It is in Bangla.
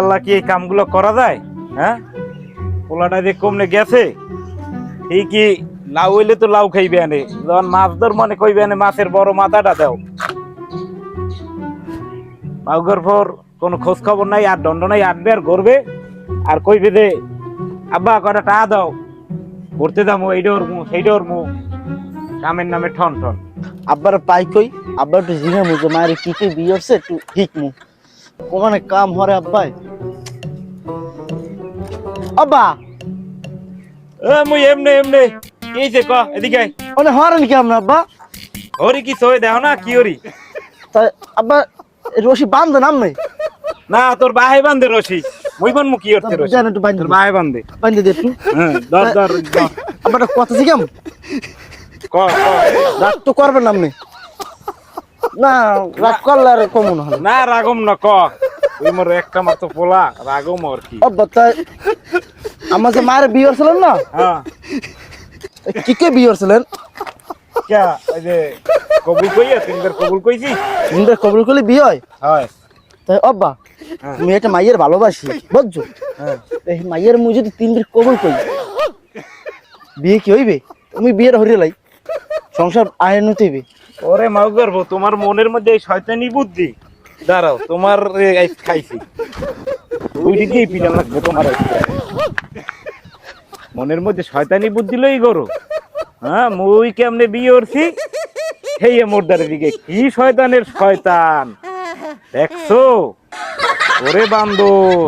আল্লাহ কি এই কামগুলো করা যায়? হ্যাঁ, পোলাটা যে কমনে গেছে এই কি লাউ হইলে তো লাউ খাইবে আনে, যখন মাছ ধর মনে কইবে আনে মাছের বড় মাথাটা দাও। মাউগর পর কোনো খোঁজ খবর নাই, আর দণ্ড নাই, আটবে আর ঘুরবে আর কইবে যে আব্বা কটা টাকা দাও, ঘুরতে যাবো, এইটা ওরমু সেইটা ওরমু, কামের নামে ঠন ঠন। আব্বার পাই কই আব্বা একটু জিনে মুজে মায়ের কি কি বিয়ে হচ্ছে একটু ঠিক মু ওখানে কাম হরে আব্বাই আব্বা মুই এমনে এমনে কি হইছে ক এদিকে আয়। ওনে হরেন কি আমরা আব্বা হরি কি সই দেখো না কি হরি? তাই আব্বা রশি বান্ধে নামে না তোর বাহে বান্ধে রশি, মুই বানমু কি করতে রশি? জান একটু বান্ধে তোর বাহে বান্ধে। বান্ধে দে একটু হ্যাঁ ধর ধর ধর। আব্বাটা কথা শিখাম ক ক। রাগ তো করবেন নামনে না রাগ করলে আর কমন হবে না রাগম না ক, তুই মোর একটা মাত্র পোলা, রাগম আর কি। আব্বা তাই আমার যে মায়ের বিয়ে হচ্ছিলেন না হ্যাঁ কি কে বিয়ে হচ্ছিলেন কে এই যে কবুল কইয়া তিনবার কবুল কইছি। হিন্দু কবুল করলে বিয়ে হয় হয় তাই আব্বা হ্যাঁ। তুমি একটা মাইয়ের ভালোবাসি বুঝছো হ্যাঁ এই মাইয়ের মুই যদি 3 দিন কবুল করি বিয়ে কি হইবে তুমি বিয়ের হরিলাই সংসার আইন হইবে ওরে মাউ করবো, তোমার মনের মধ্যে এই শয়তানি বুদ্ধি, দাঁড়াও তোমার খাইছি ওই দিকেই পিটান লাগবে তোমার আজকে। মনের মধ্যে শয়তানি বুদ্ধি লই করো। হ্যাঁ মুই কেমনে বিয়ে করছি সেই মোরদারের দিকে কি শয়তানের শয়তান দেখছো? ওরে বান্দর